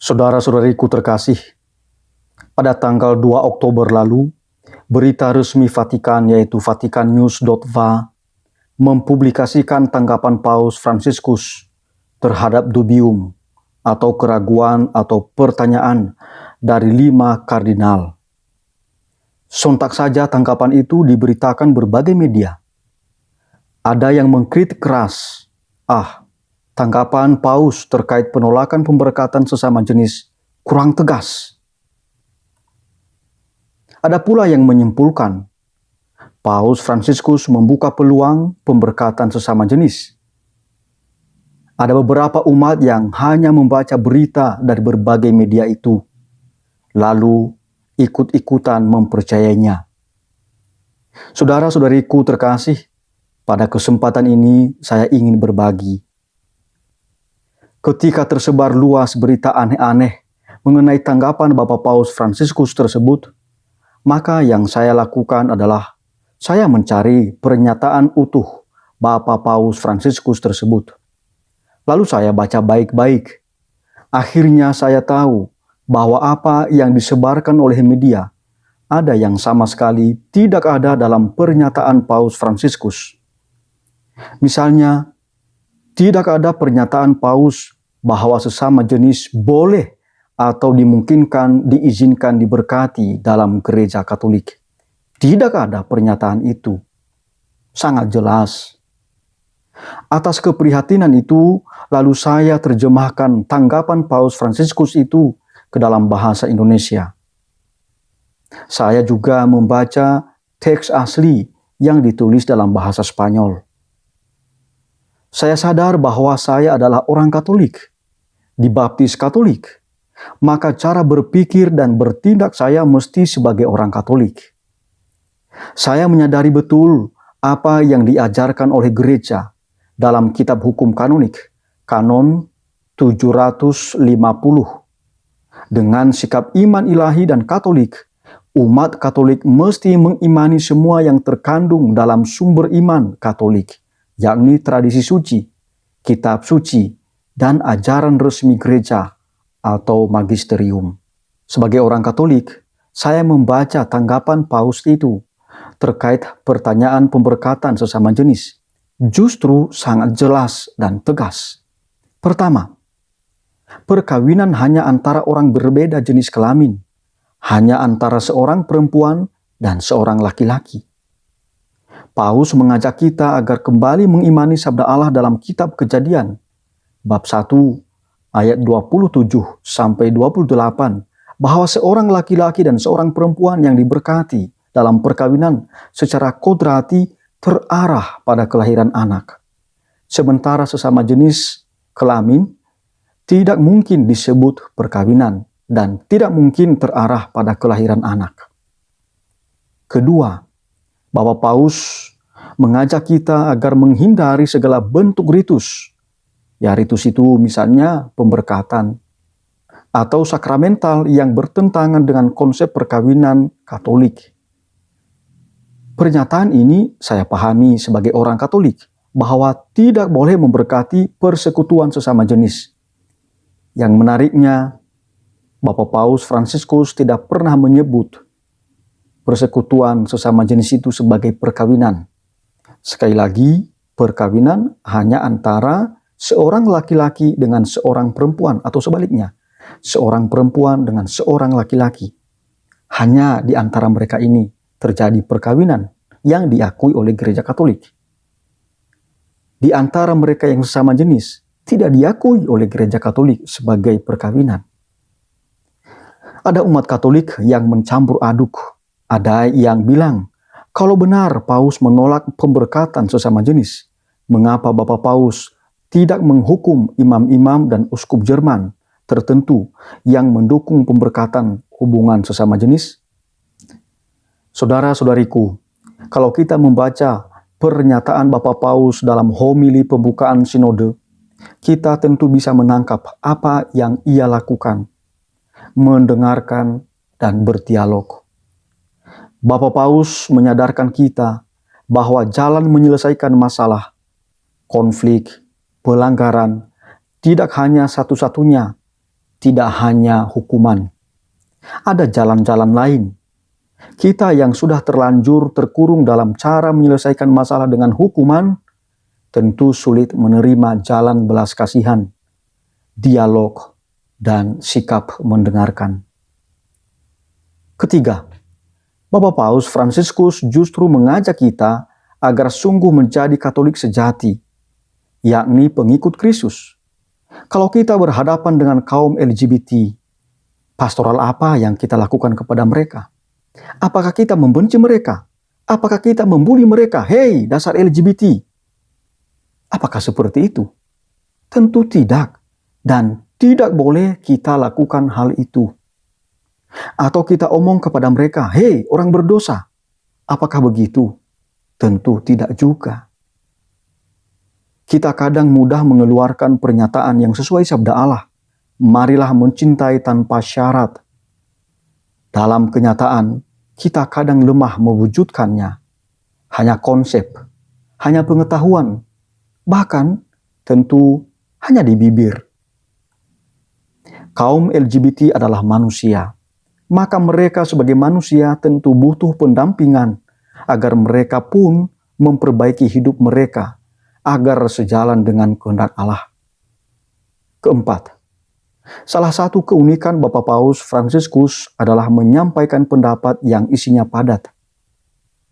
Saudara-saudariku terkasih, pada tanggal 2 Oktober lalu, berita resmi Vatikan yaitu vaticannews.va mempublikasikan tanggapan Paus Fransiskus terhadap dubium atau keraguan atau pertanyaan dari 5 kardinal. Sontak saja tanggapan itu diberitakan berbagai media. Ada yang mengkritik keras, tanggapan Paus terkait penolakan pemberkatan sesama jenis kurang tegas. Ada pula yang menyimpulkan, Paus Fransiskus membuka peluang pemberkatan sesama jenis. Ada beberapa umat yang hanya membaca berita dari berbagai media itu, lalu ikut-ikutan mempercayainya. Saudara-saudariku terkasih, pada kesempatan ini saya ingin berbagi. Ketika tersebar luas berita aneh-aneh mengenai tanggapan Bapak Paus Fransiskus tersebut, maka yang saya lakukan adalah saya mencari pernyataan utuh Bapak Paus Fransiskus tersebut. Lalu saya baca baik-baik. Akhirnya saya tahu bahwa apa yang disebarkan oleh media ada yang sama sekali tidak ada dalam pernyataan Paus Fransiskus. Misalnya, tidak ada pernyataan Paus bahwa sesama jenis boleh atau dimungkinkan diizinkan diberkati dalam gereja Katolik. Tidak ada pernyataan itu. Sangat jelas. Atas keprihatinan itu, lalu saya terjemahkan tanggapan Paus Fransiskus itu ke dalam bahasa Indonesia. Saya juga membaca teks asli yang ditulis dalam bahasa Spanyol. Saya sadar bahwa saya adalah orang Katolik, dibaptis Katolik. Maka cara berpikir dan bertindak saya mesti sebagai orang Katolik. Saya menyadari betul apa yang diajarkan oleh gereja dalam kitab hukum kanonik, Kanon 750. Dengan sikap iman ilahi dan Katolik, umat Katolik mesti mengimani semua yang terkandung dalam sumber iman Katolik, yakni tradisi suci, kitab suci, dan ajaran resmi gereja atau magisterium. Sebagai orang Katolik, saya membaca tanggapan Paus itu terkait pertanyaan pemberkatan sesama jenis. Justru sangat jelas dan tegas. Pertama, perkawinan hanya antara orang berbeda jenis kelamin, hanya antara seorang perempuan dan seorang laki-laki. Paus mengajak kita agar kembali mengimani sabda Allah dalam kitab Kejadian, bab 1, ayat 27-28, bahwa seorang laki-laki dan seorang perempuan yang diberkati dalam perkawinan secara kodrati terarah pada kelahiran anak. Sementara sesama jenis kelamin tidak mungkin disebut perkawinan dan tidak mungkin terarah pada kelahiran anak. Kedua, Bapak Paus mengajak kita agar menghindari segala bentuk ritus. Ya, ritus itu misalnya pemberkatan atau sakramental yang bertentangan dengan konsep perkawinan Katolik. Pernyataan ini saya pahami sebagai orang Katolik bahwa tidak boleh memberkati persekutuan sesama jenis. Yang menariknya, Bapak Paus Fransiskus tidak pernah menyebut persekutuan sesama jenis itu sebagai perkawinan. Sekali lagi, perkawinan hanya antara seorang laki-laki dengan seorang perempuan atau sebaliknya, seorang perempuan dengan seorang laki-laki. Hanya di antara mereka ini terjadi perkawinan yang diakui oleh gereja Katolik. Di antara mereka yang sesama jenis tidak diakui oleh gereja Katolik sebagai perkawinan. Ada umat Katolik yang mencampur aduk. Ada yang bilang, kalau benar Paus menolak pemberkatan sesama jenis, mengapa Bapak Paus tidak menghukum imam-imam dan uskup Jerman tertentu yang mendukung pemberkatan hubungan sesama jenis? Saudara-saudariku, kalau kita membaca pernyataan Bapak Paus dalam homili pembukaan sinode, kita tentu bisa menangkap apa yang ia lakukan, mendengarkan dan berdialog. Bapak Paus menyadarkan kita bahwa jalan menyelesaikan masalah, konflik, pelanggaran tidak hanya satu-satunya, tidak hanya hukuman. Ada jalan-jalan lain. Kita yang sudah terlanjur terkurung dalam cara menyelesaikan masalah dengan hukuman, tentu sulit menerima jalan belas kasihan, dialog, dan sikap mendengarkan. Ketiga, Bapak Paus Fransiskus justru mengajak kita agar sungguh menjadi Katolik sejati, yakni pengikut Kristus. Kalau kita berhadapan dengan kaum LGBT, pastoral apa yang kita lakukan kepada mereka? Apakah kita membenci mereka? Apakah kita membuli mereka? Hei, dasar LGBT! Apakah seperti itu? Tentu tidak, dan tidak boleh kita lakukan hal itu. Atau kita omong kepada mereka, hei orang berdosa. Apakah begitu? Tentu tidak juga. Kita kadang mudah mengeluarkan pernyataan yang sesuai sabda Allah. Marilah mencintai tanpa syarat. Dalam kenyataan, kita kadang lemah mewujudkannya. Hanya konsep, hanya pengetahuan, bahkan tentu hanya di bibir. Kaum LGBT adalah manusia. Maka mereka sebagai manusia tentu butuh pendampingan agar mereka pun memperbaiki hidup mereka agar sejalan dengan kehendak Allah. Keempat, salah satu keunikan Bapak Paus Fransiskus adalah menyampaikan pendapat yang isinya padat.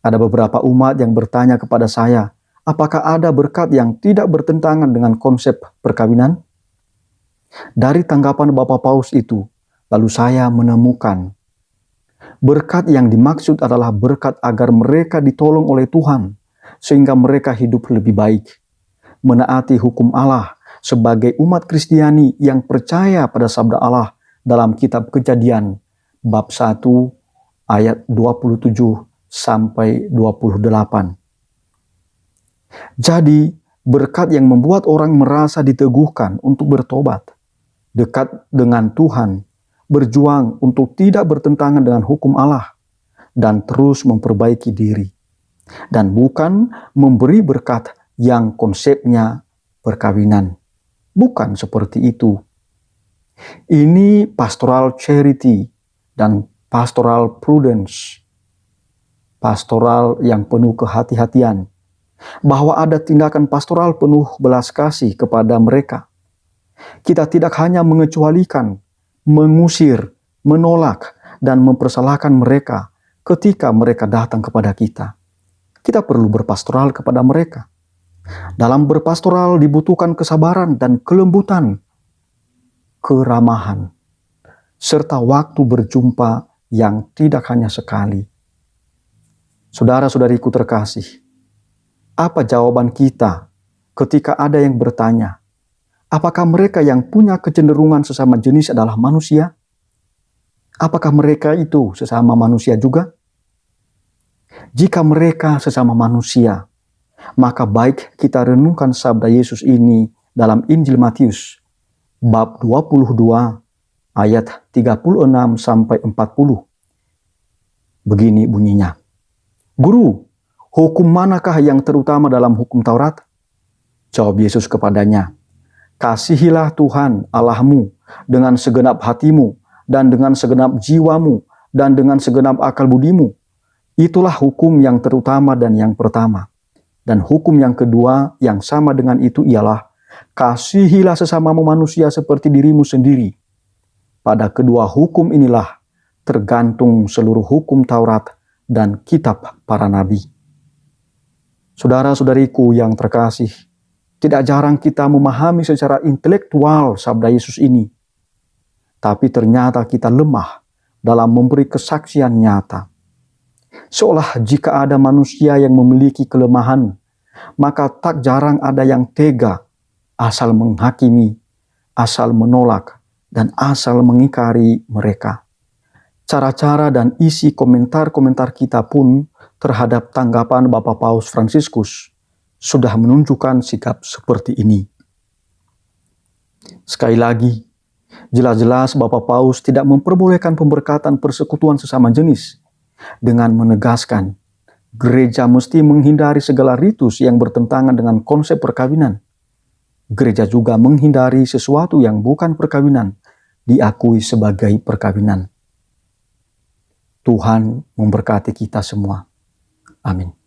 Ada beberapa umat yang bertanya kepada saya, apakah ada berkat yang tidak bertentangan dengan konsep perkawinan? Dari tanggapan Bapak Paus itu, lalu saya menemukan berkat yang dimaksud adalah berkat agar mereka ditolong oleh Tuhan sehingga mereka hidup lebih baik, menaati hukum Allah sebagai umat Kristiani yang percaya pada sabda Allah dalam kitab Kejadian bab 1 ayat 27 sampai 28. Jadi, berkat yang membuat orang merasa diteguhkan untuk bertobat, dekat dengan Tuhan, berjuang untuk tidak bertentangan dengan hukum Allah, dan terus memperbaiki diri. Dan bukan memberi berkat yang konsepnya perkawinan. Bukan seperti itu. Ini pastoral charity dan pastoral prudence. Pastoral yang penuh kehati-hatian. Bahwa ada tindakan pastoral penuh belas kasih kepada mereka. Kita tidak hanya mengecualikan, mengusir, menolak, dan mempersalahkan mereka ketika mereka datang kepada kita. Kita perlu berpastoral kepada mereka. Dalam berpastoral dibutuhkan kesabaran dan kelembutan, keramahan, serta waktu berjumpa yang tidak hanya sekali. Saudara-saudariku terkasih, apa jawaban kita ketika ada yang bertanya, apakah mereka yang punya kecenderungan sesama jenis adalah manusia? Apakah mereka itu sesama manusia juga? Jika mereka sesama manusia, maka baik kita renungkan sabda Yesus ini dalam Injil Matius, bab 22, ayat 36 sampai 40. Begini bunyinya. Guru, hukum manakah yang terutama dalam hukum Taurat? Jawab Yesus kepadanya, kasihilah Tuhan Allahmu dengan segenap hatimu, dan dengan segenap jiwamu, dan dengan segenap akal budimu. Itulah hukum yang terutama dan yang pertama. Dan hukum yang kedua yang sama dengan itu ialah, kasihilah sesamamu manusia seperti dirimu sendiri. Pada kedua hukum inilah tergantung seluruh hukum Taurat dan kitab para nabi. Saudara-saudariku yang terkasih, tidak jarang kita memahami secara intelektual sabda Yesus ini. Tapi ternyata kita lemah dalam memberi kesaksian nyata. Seolah jika ada manusia yang memiliki kelemahan, maka tak jarang ada yang tega, asal menghakimi, asal menolak, dan asal mengingkari mereka. Cara-cara dan isi komentar-komentar kita pun terhadap tanggapan Bapak Paus Fransiskus sudah menunjukkan sikap seperti ini. Sekali lagi, jelas-jelas Bapak Paus tidak memperbolehkan pemberkatan persekutuan sesama jenis dengan menegaskan gereja mesti menghindari segala ritus yang bertentangan dengan konsep perkawinan. Gereja juga menghindari sesuatu yang bukan perkawinan diakui sebagai perkawinan. Tuhan memberkati kita semua. Amin.